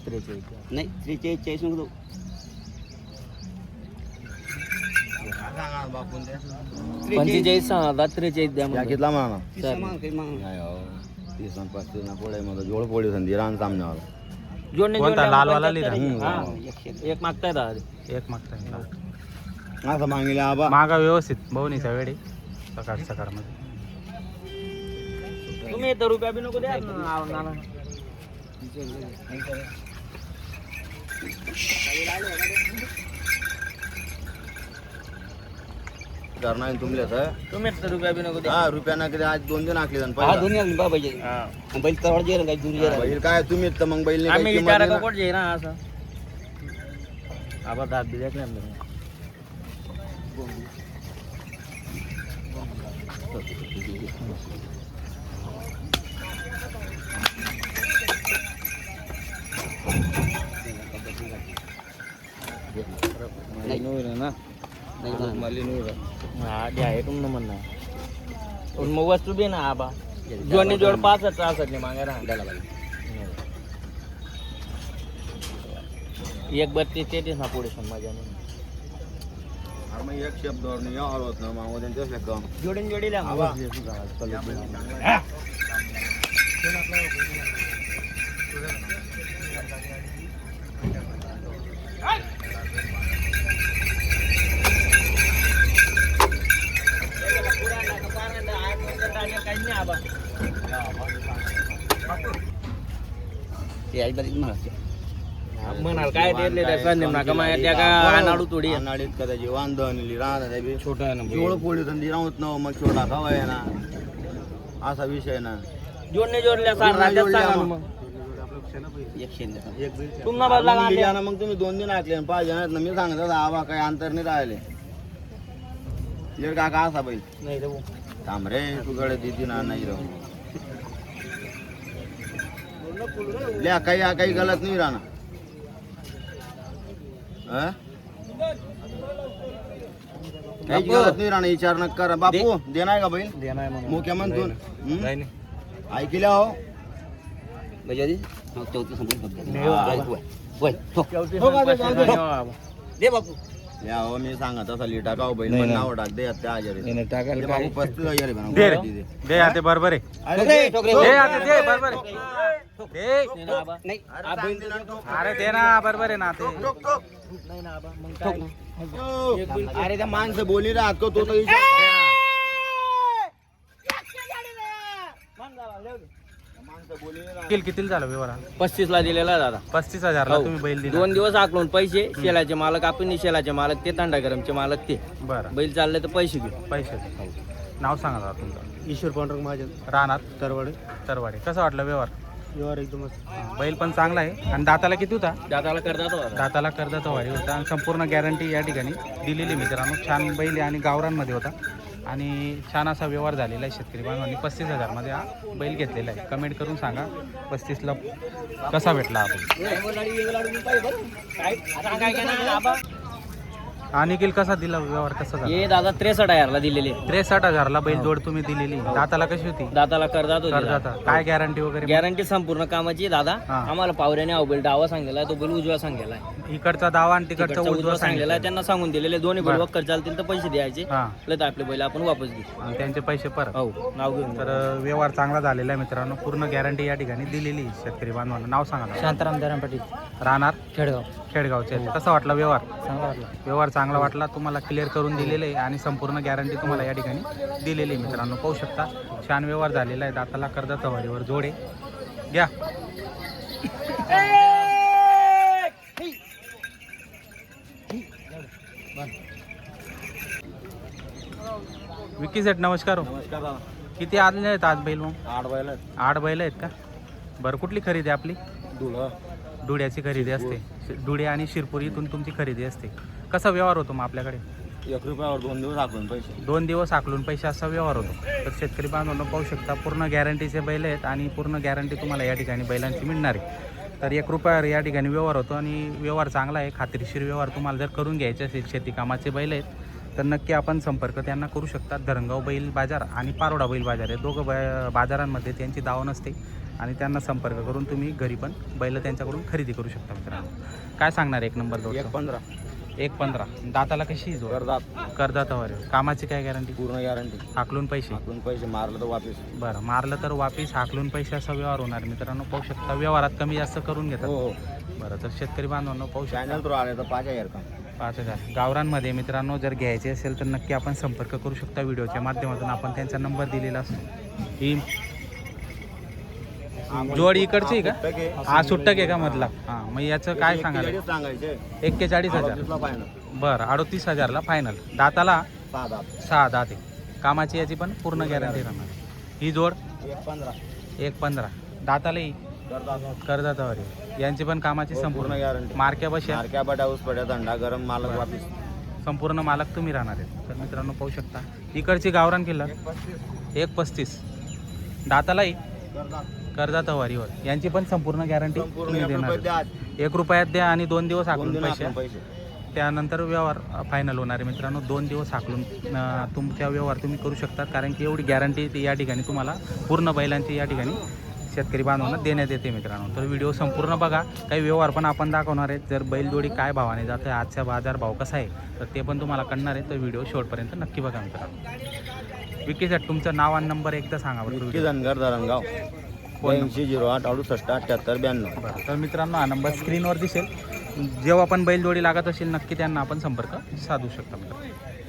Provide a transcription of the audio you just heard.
43 नाही 43 नको 45 सांगा 43 द्या या घेतला म्हणा जोड पोळी संधी रान सामन्यावर जोडणे कोणता? लालवाला लिहिला? एक मागताय दादा एक मागताय असं मागितले आबा मागा व्यवस्थित बहुनीच्या वेळी सकाळ मध्ये तुम्ही येतो रुपया बी नको द्या नाना करणार तुमले सर तुम्ही येतो रुपया बी नको द्या हा रुपयाना किती आज 2 दिन आखले जण हा दोन्ही आली बाबा बैल तरवड जे काय दुरी बैल काय तुम्ही तर मग बैल आम्ही विचारा का कोण जे ना असं आबा दाब दिले का हा द्या आहे तुम म्हणणार मग वस्तू बी ना आबा जोडणी जोड 65 मागे राहा एक 32-33 ना पुढे माझ्या मग एक शब्दावर नाही यावर होत ना मग त्यांच्या कम जोडीन जोडीला म्हणाल काय त्या का अनाडू थोडी अनाडीत कदाचित वांधणी राहणार छोटा आहे ना जोड पोळी संधी राहत ना मग छोटा खावा आहे ना असा विषय ना जोडणे जोडल्या राज्यात सांगा ना मग तुम्हाला मग तुम्ही 2 दिन ऐकले 5 जण मी सांगत आबा काही अंतर नाही राहिले काका असा बैल नाही रे थांब रे तुकडे दिदी ना नाही राहू लिया काही गलत नाही राहणार काही गलत नाही राहणार विचार न करा बापू देणार का बैल देणार मुख्य म्हणतो ऐकल्या हो म्हणजे 34 दे बापू या हो मी सांगत असा लिटा का बैल पण नाव टाक दे त्या आजारी टाकायला बाबू 35,000 दे रे. दे आता बरोबर आहे दे आता दे बरोबर आहे दे अरे दे ना बरोबर आहे ना ते अरे त्या माणसं बोली राहत का तो तर किती झालं व्यवहार 35 ला दिलेला दादा 35,000 ला तुम्ही बैल दिला 2 दिवस आकलून पैसे शेलाचे मालक आपण शेलाचे मालक ते तांडागरमचे मालक ते बरं बैल चालले तर पैसे घेऊ पैसे नाव सांगा दादा तुमचं ईश्वर पांडुरंग महाजन राहणार तरवाडे कसं वाटलं व्यवहार व्यवहार एकदमच बैल पण चांगला आहे आणि दाताला किती होता दादाला करतात दाताला कर्जाचा वारी होता आणि संपूर्ण गॅरंटी या ठिकाणी दिलेली मित्रांनो छान बैल आहे आणि गावरांमध्ये होता आणि छान असा व्यवहार झालेला आहे शेतकरी बांधवांनी 35,000 मध्ये हा बैल घेतलेला आहे कमेंट करून सांगा 35 ला कसा भेटला आपण आणि कसा दिला व्यवहार कसा झाला हे दादा 63,000 ला दिलेले 63,000 ला बैल जोड तुम्ही दिलेली दाताला कशी होती दादाला करतात कर्जाचा काय गॅरंटी वगैरे गॅरंटी संपूर्ण कामाची दादा हा. आम्हाला पावऱ्याने बैल डावा सांगलेला आहे तो बैल उजवा सांगलेला आहे इकडचा दावा आणि तिकडचा तिकडचा उजवा सांगलेला आहे त्यांना सांगून दिलेले दोन्ही बैल वक्कर चालतील तर पैसे द्यायचे हा आपले आपले बैल आपण वापस घेऊ आणि त्यांचे पैसे परत हो नाव घेऊन तर व्यवहार चांगला झालेला आहे मित्रांनो पूर्ण गॅरंटी या ठिकाणी दिलेली आहे शेतकरी बांधवांना नाव सांगा शांताराम दराम पाटील राहणार खेडगाव खेडगावचे कसा वाटला व्यवहार चांगला वाटला व्यवहार चांगला वाटला तुम्हाला क्लिअर करून दिलेले आहे आणि संपूर्ण गॅरंटी तुम्हाला या ठिकाणी दिलेली आहे मित्रांनो पाहू शकता छान व्यवहार झालेला आहे दाताला कर्जाचा वारीवर जोडे घ्या विकी सेठ नमस्कार हो नमस्कार दादा किती आले आहेत आज बैल मग 8 बैल 8 बैल आहेत का बरं कुठली खरेदी आहे आपली डुड्याची खरेदी असते डुडे आणि शिरपूर इथून तुमची खरेदी असते कसा व्यवहार होतो मग आपल्याकडे 1 रुपयावर 2 दिवस आखून पैसे 2 दिवस आकलून पैसे असा व्यवहार होतो तर शेतकरी बांधवांना पाहू शकता पूर्ण गॅरंटीचे बैल आहेत आणि पूर्ण गॅरंटी तुम्हाला या ठिकाणी बैलांची मिळणार आहे तर 1 रुपयावर या ठिकाणी व्यवहार होतो आणि व्यवहार चांगला आहे खात्रीशीर व्यवहार तुम्हाला जर करून घ्यायचे असेल शेती कामाचे बैल आहेत तर नक्की आपण संपर्क त्यांना करू शकतात धरणगाव बैल बाजार आणि पारोडा बैल बाजार आहे दोघं बाजारांमध्ये त्यांची दावा नसते आणि त्यांना संपर्क करून तुम्ही घरी पण बैल त्यांच्याकडून खरेदी करू शकता मित्रांनो. काय सांगणार एक नंबर जोड? 1.15 1.15. दाताला कशी जोड? करदात करदातावर. कामाची काय गॅरंटी? पूर्ण गॅरंटी. हाकलून पैसे? आपण पैसे मारलं तर वापस. बरं, मारलं तर वापिस, हाकलून पैसे असा व्यवहार होणार मित्रांनो. पाहू शकता व्यवहारात कमी जास्त करून घेतात. हो हो. बरं, तर शेतकरी बांधवांनो पाहू शकता चॅनल थ्रू आले तर 5,000 का. 5,000. गावरांमध्ये मित्रांनो जर घ्यायचे असेल तर नक्की आपण संपर्क करू शकता. व्हिडिओच्या माध्यमातून आपण त्यांचा नंबर दिलेला असतो. ही जोड इकडची आहे का? हा सुट्टक आहे का मधला? हां, मग याचं काय सांगाल? सांगायचे 41,000. फायनल. बरं, 38,000ला फायनल. दाताला 6 दात. 6 दात आहे. कामाची याची पण पूर्ण गॅरंटी राहणार. ही जोड 1.15 1.15. दातालाही करदात. करदातावर आहे. यांची पण कामाची पूर्ण संपूर्ण गॅरंटी. मार्क्या बशा मारक्या बटा ऊस पड्या थंडा गरम मालक वापस. संपूर्ण मालक तुम्ही राहणार आहेत. तर मित्रांनो पाहू शकता इकडची गावरान किल्ला 1.35. दातालाही करदातावारीवर. यांची पण संपूर्ण गॅरंटी तुम्ही देणार. 1 रुपयात द्या आणि 2 दिवस हाकलून पैसे. त्यानंतर व्यवहार फायनल होणार आहे मित्रांनो. 2 दिवस हाकलून तुमच्या व्यवहार तुम्ही करू शकता, कारण की एवढी गॅरंटी या ठिकाणी तुम्हाला पूर्ण बैलांची या ठिकाणी शेतकरी बांधवांना देण्यात येते मित्रांनो. तर व्हिडिओ संपूर्ण बघा. काही व्यवहार पण आपण दाखवणार आहेत. जर बैलजोडी काय भावाने जातं आहे, आजचा बाजार भाव कसा आहे, तर ते पण तुम्हाला कळणार आहे. तर व्हिडिओ शेवटपर्यंत नक्की बघा मित्रांनो. विकी साहेब तुमचं नाव आणि नंबर एकदा सांगा बरं. विकी धनगर धरणगाव 8008 68 78 92. बरं, तर मित्रांनो हा नंबर स्क्रीनवर दिसेल. जेव्हा पण बैलजोडी लागत असेल नक्की त्यांना आपण संपर्क साधू शकता मित्रांनो.